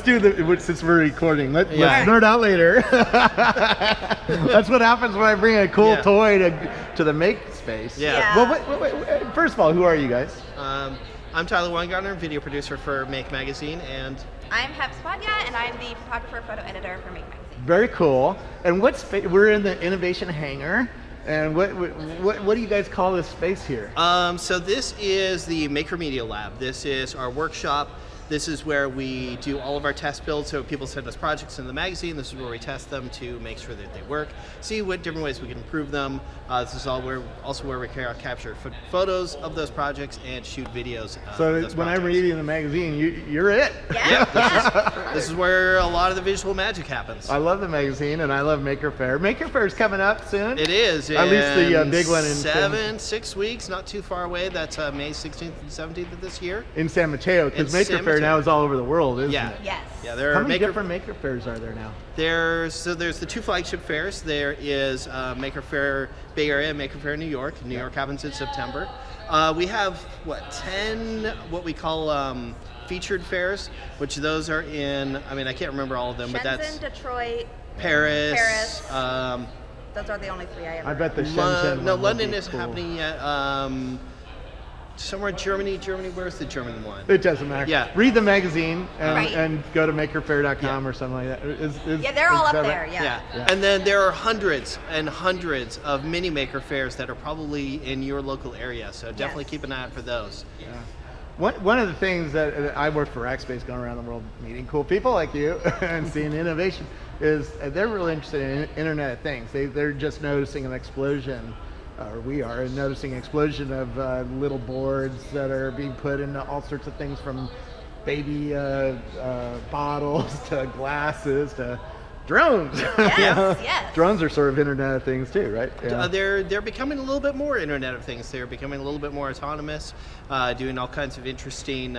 do the, since we're recording, let's nerd out later. That's what happens when I bring a cool toy to the make space. Well, wait, first of all, who are you guys? I'm Tyler Weingartner, video producer for Make Magazine, and I'm Heb Spadya, and I'm the photographer, photo editor for Make Magazine. Very cool. And we're in the innovation hangar. And what do you guys call this space here? So this is the Maker Media Lab. This is our workshop. This is where we do all of our test builds. So people send us projects in the magazine. This is where we test them to make sure that they work, see what different ways we can improve them. This is also where we capture photos of those projects and shoot videos. So when I'm reading the magazine, you're it. This is where a lot of the visual magic happens. I love the magazine, and I love Maker Faire. Maker Faire is coming up soon. It is. At least the big one in 6 weeks, not too far away. That's May 16th and 17th of this year. In San Mateo, because Maker Faire now is all over the world, isn't it? Yes. Yeah, there are How many different Maker Fairs are there now? There's the two flagship fairs. There is Maker Faire Bay Area and Maker Faire New York. New York happens in September. We have 10 what we call featured fairs, which those are in, I mean, I can't remember all of them, but that's Detroit, Paris. Those are the only three I ever. I bet the Shenzhen. No, London is happening yet. Somewhere in Germany. Where's the German one? It doesn't matter. Yeah. Read the magazine and go to makerfaire.com or something like that. They're all up there. Yeah. And then there are hundreds and hundreds of mini Maker Fairs that are probably in your local area. So definitely keep an eye out for those. One of the things that I work for Rackspace, going around the world meeting cool people like you and seeing innovation, is they're really interested in Internet of Things. They're just noticing an explosion. Or we are noticing an explosion of little boards that are being put into all sorts of things, from baby bottles to glasses to drones. Yes. Drones are sort of Internet of Things too, right? They're becoming a little bit more Internet of Things. They're becoming a little bit more autonomous, doing all kinds of interesting,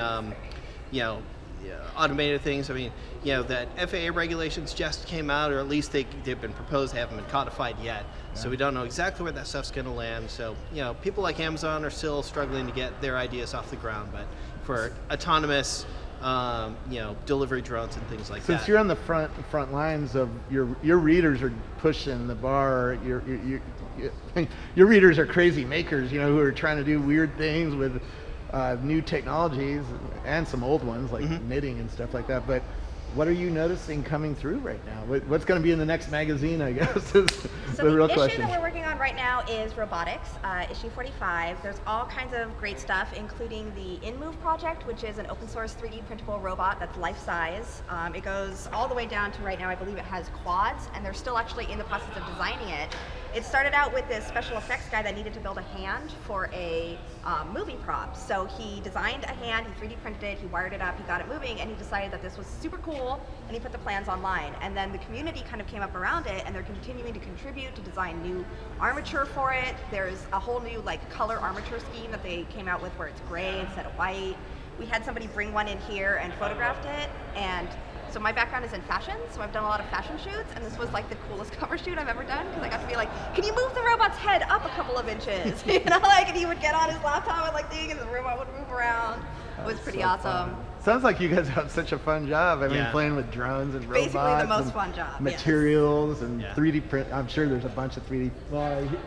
automated things. I mean, that FAA regulations just came out, or at least they've been proposed. They haven't been codified yet. So we don't know exactly where that stuff's going to land. So, people like Amazon are still struggling to get their ideas off the ground. But for autonomous, delivery drones and things like that. Since you're on the front lines of your readers are pushing the bar. Your readers are crazy makers, who are trying to do weird things with new technologies and some old ones like knitting and stuff like that. But what are you noticing coming through right now? What's going to be in the next magazine, I guess, is the real question. The issue that we're working on right now is robotics, issue 45. There's all kinds of great stuff, including the InMove project, which is an open source 3D printable robot that's life-size. It goes all the way down to, right now, I believe it has quads, and they're still actually in the process of designing it. It started out with this special effects guy that needed to build a hand for a movie prop. So he designed a hand, he 3D printed it, he wired it up, he got it moving, and he decided that this was super cool, and he put the plans online. And then the community kind of came up around it, and they're continuing to contribute to design new armature for it. There's a whole new color armature scheme that they came out with where it's gray instead of white. We had somebody bring one in here and photographed it, and so my background is in fashion, so I've done a lot of fashion shoots, and this was the coolest cover shoot I've ever done, because I got to be like, can you move the robot's head up a couple of inches? And he would get on his laptop and the robot would move around. It was pretty awesome. Fun. Sounds like you guys have such a fun job. I mean, playing with drones and robots. Basically the most fun job. Materials and 3D print. I'm sure there's a bunch of 3D.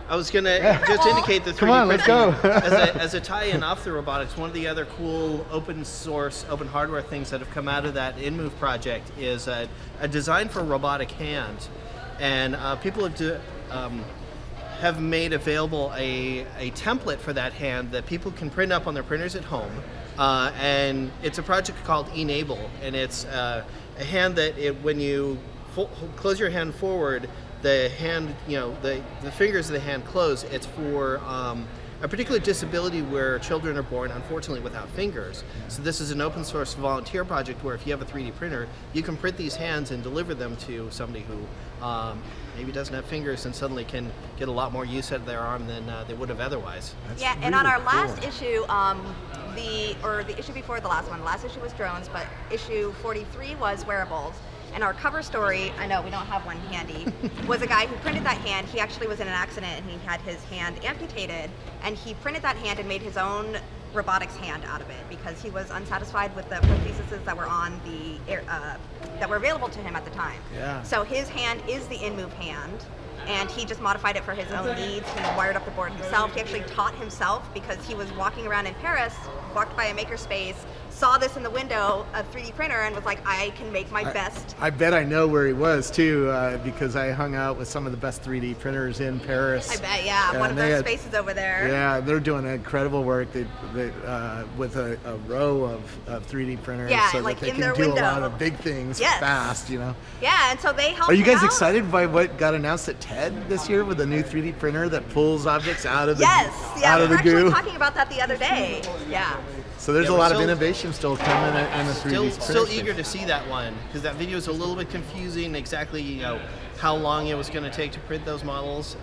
I was going to just indicate the 3D Come on, let's go. as a tie-in off the robotics, one of the other cool open source, open hardware things that have come out of that InMove project is a design for a robotic hand. And people have made available a template for that hand that people can print up on their printers at home. And it's a project called Enable, and it's a hand that when you close your hand forward, the hand, the fingers of the hand close. It's for a particular disability where children are born, unfortunately, without fingers. So this is an open source volunteer project where if you have a 3D printer, you can print these hands and deliver them to somebody who maybe doesn't have fingers and suddenly can get a lot more use out of their arm than they would have otherwise. That's and on our last issue, the issue before the last one, the last issue was drones, but issue 43 was wearables. And our cover story, I know we don't have one handy, was a guy who printed that hand. He actually was in an accident and he had his hand amputated, and he printed that hand and made his own robotics hand out of it because he was unsatisfied with the prostheses that were on the that were available to him at the time. Yeah. So his hand is the in-move hand, and he just modified it for his own needs. He wired up the board himself. He actually taught himself because he was walking around in Paris, walked by a makerspace, saw this in the window, a 3D printer, and was like, I can make my best. I bet I know where he was too, because I hung out with some of the best 3D printers in Paris. I bet, yeah. One of those spaces over there. Yeah, they're doing incredible work with a row of 3D printers, yeah, so like that they in can their do window. a lot of big things fast, you know. Yeah, and so they help. Are you guys out. excited by what got announced at TED this year with the new 3D printer that pulls objects out of the yeah, we were actually goo? talking about that the other day. Yeah. So there's a lot of innovation still coming in the 3D printer Still space. eager to see that one because that video is a little bit confusing. Exactly, how long it was going to take to print those models.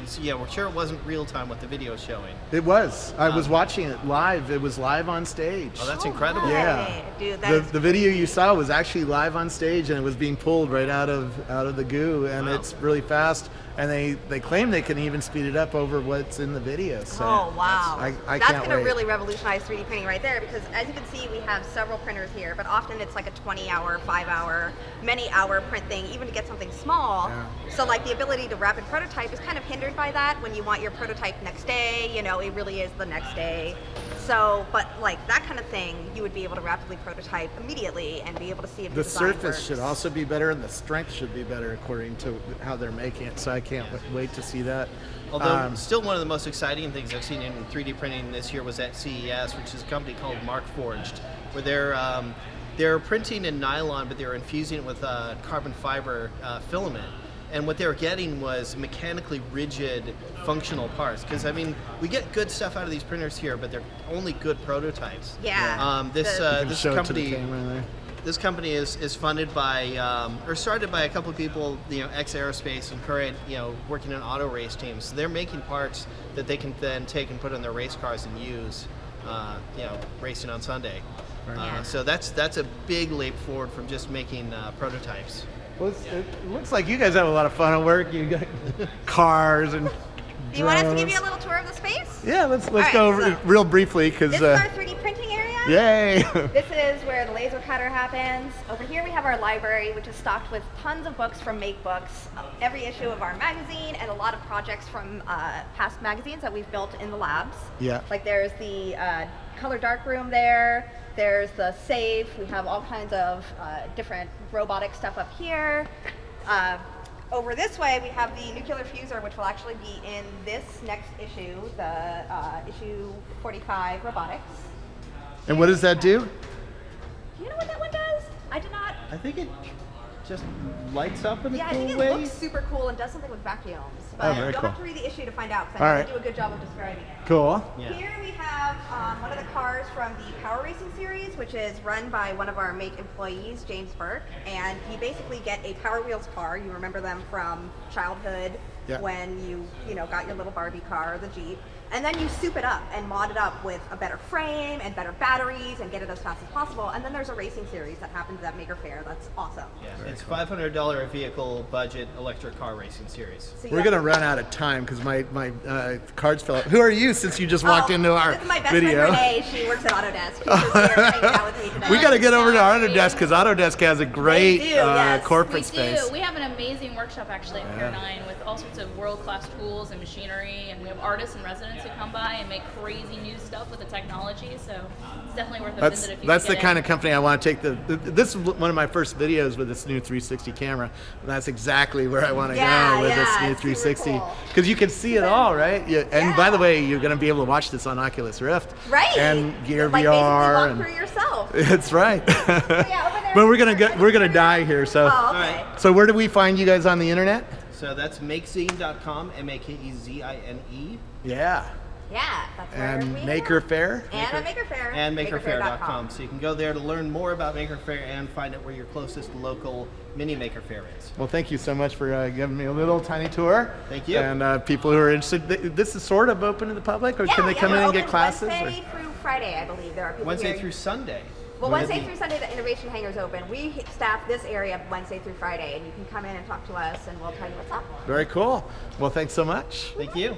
So yeah, we're sure it wasn't real time what the video is showing. It was. I was watching it live. It was live on stage. Oh, that's incredible. Right. Yeah. Dude, The video you saw was actually live on stage, and it was being pulled right out of the goo, and it's really fast. And they claim they can even speed it up over what's in the video. So oh wow, I that's can't going to wait. really revolutionize 3D printing right there because as you can see, we have several printers here, but often it's like a 20-hour, 5-hour, many-hour print thing, even to get something small. Yeah. So like the ability to rapid prototype is kind of hindered by that. When you want your prototype next day, it really is the next day. So, but like that kind of thing, you would be able to rapidly prototype immediately and be able to see if The design surface works. should also be better, and the strength should be better according to how they're making it. So I can't wait to see that. Although still one of the most exciting things I've seen in 3D printing this year was at CES, which is a company called Markforged, where they're printing in nylon, but they're infusing it with carbon fiber filament. And what they were getting was mechanically rigid, functional parts. Because I mean, we get good stuff out of these printers here, but they're only good prototypes. Yeah. This Show it to the company. camera there. This company is funded by, or started by a couple of people, ex-aerospace and current, working in auto race teams. So they're making parts that they can then take and put in their race cars and use, racing on Sunday. So that's a big leap forward from just making prototypes. Well, it looks like you guys have a lot of fun at work. You got cars and Do you want us to give drones. you a little tour of the space? Yeah, let's right, go so real briefly because. This is our 3D printing area. Yay! This is where the laser cutter happens. Over here we have our library, which is stocked with tons of books from Make Books, every issue of our magazine, and a lot of projects from past magazines that we've built in the labs. Yeah. Like there's the color dark room there. There's the safe. We have all kinds of different robotic stuff up here. Over this way, we have the nuclear fuser, which will actually be in this next issue, the issue 45 robotics. And what does that do? Do you know what that one does? I do not. I think it just lights up in a Yeah, I cool think it way. looks super cool and does something with vacuums. But Oh, very you'll cool. have to read the issue to find out because All I right. didn't do a good job of describing it. Cool. Yeah. Here we have one of the cars from the Power Racing series, which is run by one of our Make employees, James Burke. And you basically get a Power Wheels car. You remember them from childhood when you got your little Barbie car or the Jeep. And then you soup it up and mod it up with a better frame and better batteries and get it as fast as possible. And then there's a racing series that happens at Maker Faire. That's awesome. Yeah, it's $500 a vehicle budget electric car racing series. So you We're have- gonna run out of time because my cards fell out. Who are you? Since you just walked into our This is my best video. friend Renee. She works at Autodesk. She's just here hanging out with me today. We got to get over to Autodesk because Autodesk has a great do, yes. corporate We space. do. We have an amazing workshop actually at Pier 9 with all sorts of world-class tools and machinery, and we have artists and residents who come by and make crazy new stuff with the technology. So it's definitely worth a visit if you That's can the get kind in. of company I want to take. This is one of my first videos with this new 360 camera. And that's exactly where I want to go with this new it's super 360 cool. because you can see it all, right? And by the way, you're going to be able to watch this on Oculus Rift, Right. And Gear like VR. Basically walk through yourself. That's right. over there But is we're gonna die here. So Oh, okay. Alright. so where do we find you guys on the internet? So that's makezine.com, makezine. Yeah. Yeah, that's where And we Maker are. Faire. And at Maker Faire. And makerfair.com. So you can go there to learn more about Maker Faire and find out where your closest local mini Maker Faire is. Well, thank you so much for giving me a little tiny tour. Thank you. And people who are interested, this is sort of open to the public, or can they come in and get classes? Wednesday through Friday, I believe there are people Wednesday here. through Sunday. Well, Wednesday through Sunday, the Innovation Hangar's open. We staff this area Wednesday through Friday, and you can come in and talk to us, and we'll tell you what's up. Very cool. Well, thanks so much. Thank you.